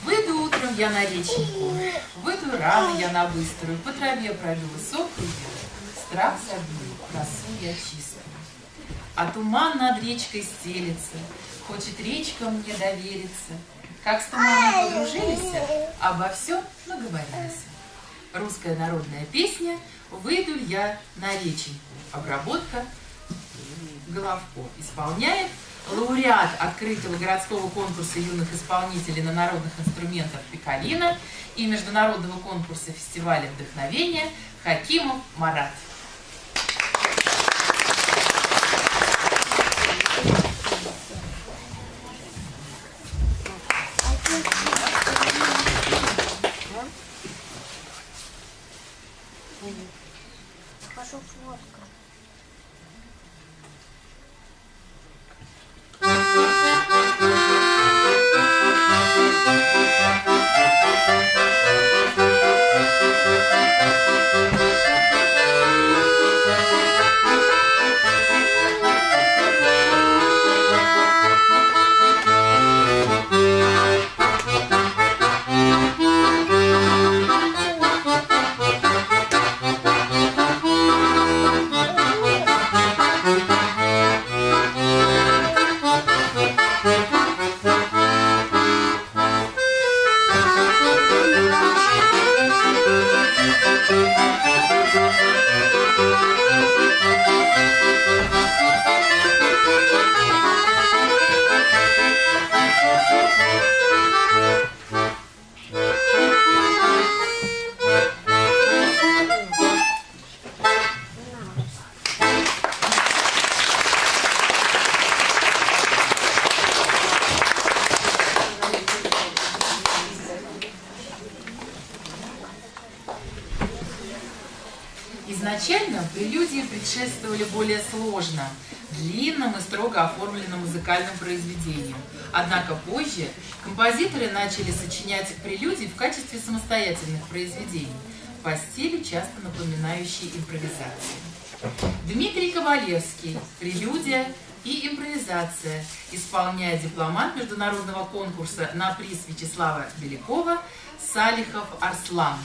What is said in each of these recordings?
Выйду утром я на реченьку, выйду рано я на быструю, по траве пройду высокую, страх забью, красу я чистую. А туман над речкой стелется, хочет речка мне довериться. Как с туманом подружились, обо всем наговорились. Русская народная песня «Выйду я на реченьку». Обработка Головко. Исполняет лауреат открытого городского конкурса юных исполнителей на народных инструментах «Пикалина» и международного конкурса фестиваля вдохновения Хакимов Марат. Пошел фотка. Изначально прелюдии предшествовали более сложно, длинным и строго оформленным музыкальным произведениям. Однако позже композиторы начали сочинять прелюдии в качестве самостоятельных произведений. по стилю, часто напоминающий импровизацию. Дмитрий Ковалевский, прелюдия и импровизация, исполняет дипломант международного конкурса на приз Вячеслава Белякова Салихов Арслан.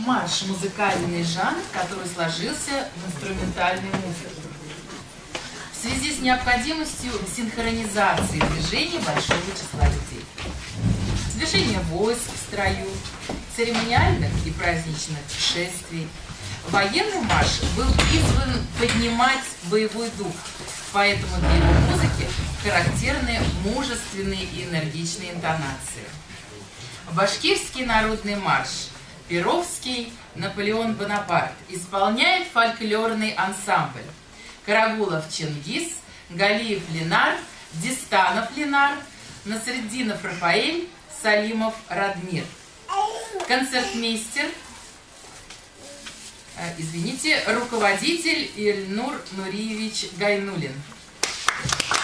Марш – музыкальный жанр, который сложился в инструментальной музыке. В связи с необходимостью синхронизации движений большого числа людей. Движение войск в строю, церемониальных и праздничных шествий. Военный марш был призван поднимать боевой дух, поэтому для его музыки характерны мужественные и энергичные интонации. Башкирский народный марш Перовский Наполеон Бонапарт исполняет фольклорный ансамбль Карагулов Чингис, Галиев Ленар, Дистанов Ленар, Насреддинов Рафаэль, Салимов Радмир. Концертмейстер, руководитель Ильнур Нуриевич Гайнулин. Thank you.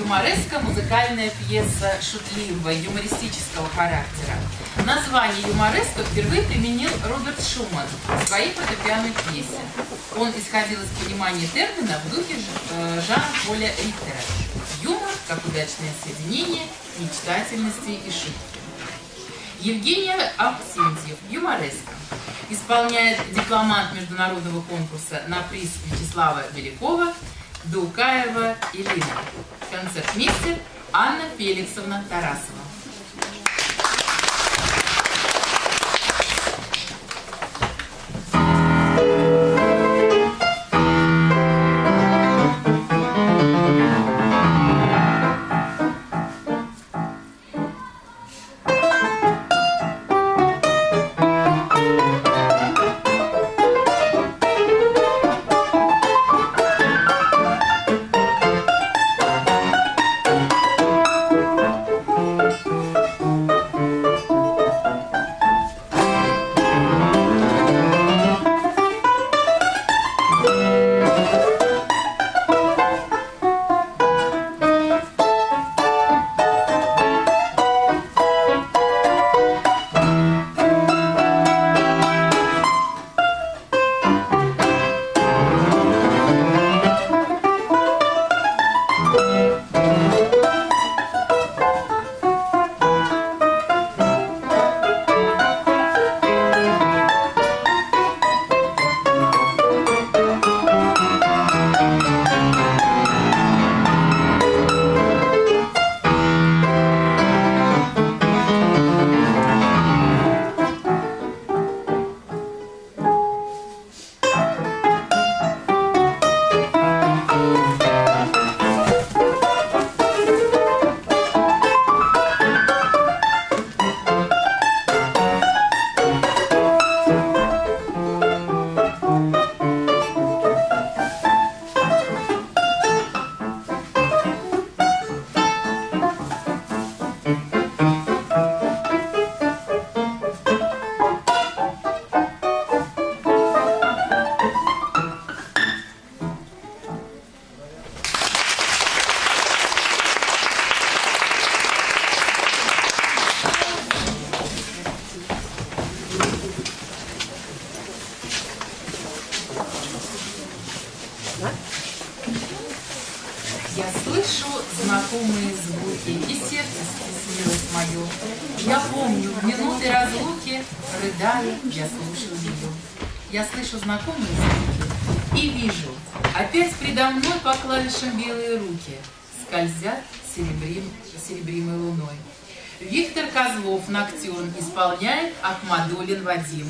юмореска, музыкальная пьеса шутливого, юмористического характера. Название юмореска впервые применил Роберт Шуман в своей фортепианной пьесе. Он исходил из понимания термина в духе Жана-Поля Рихтера. Юмор как удачное соединение мечтательности и шутки. Евгения Авксентьев, юмореска. Исполняет дипломант международного конкурса на приз Вячеслава Белякова, Дулкаева Ирина. Концертмейстер Анна Феликсовна Тарасова. Я слышу знакомые звуки, и сердце стеснилось мое. Я помню, в минуты разлуки, рыдая, я слушаю ее. Я слышу знакомые звуки и вижу, опять предо мной по клавишам белые руки скользят серебримой луной. Виктор Козлов, ноктюрн, исполняет Ахмадуллин Вадим.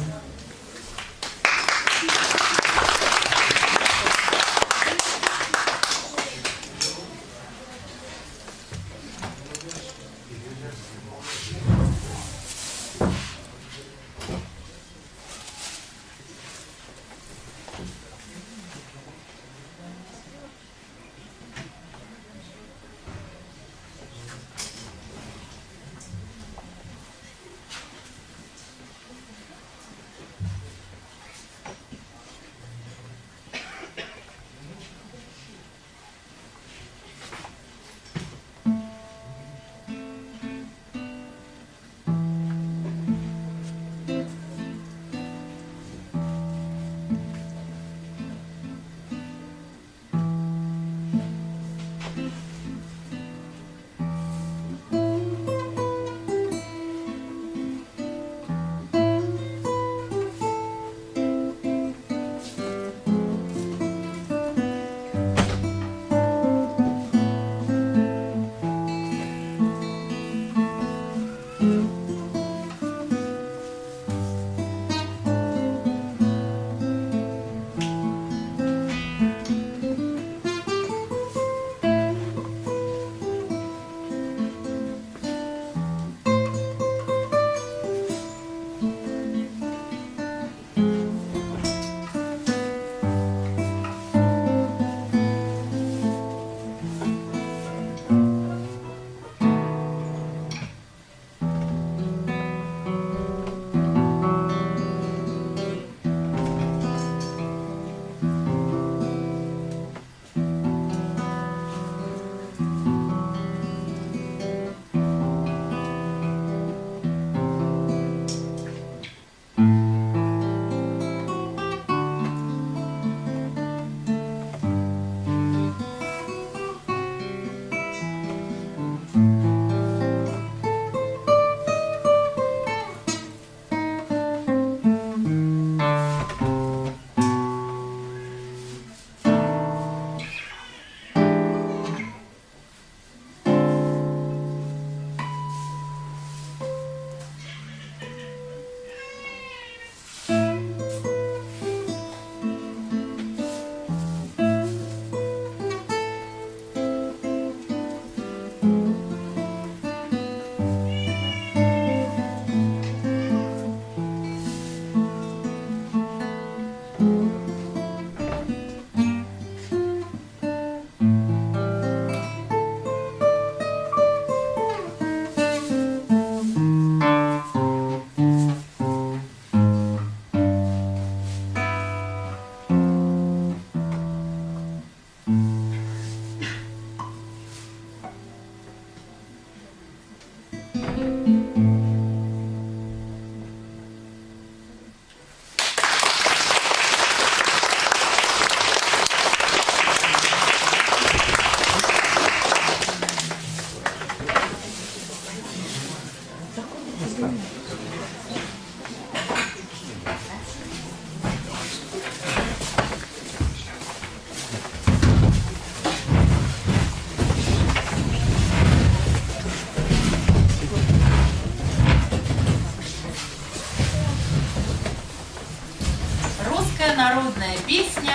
Русская народная песня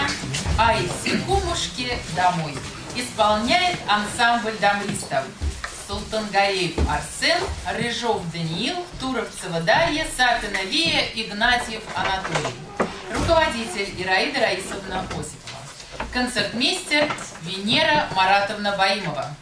«Ай, секумушки, домой» исполняет ансамбль дамбристов: Султангареев Арсен, Рыжов Даниил, Туровцева Дарья, Сапина Вия, Игнатьев Анатолий. Руководитель Ираида Раисовна Осипова. Концертмейстер Венера Маратовна Баимова.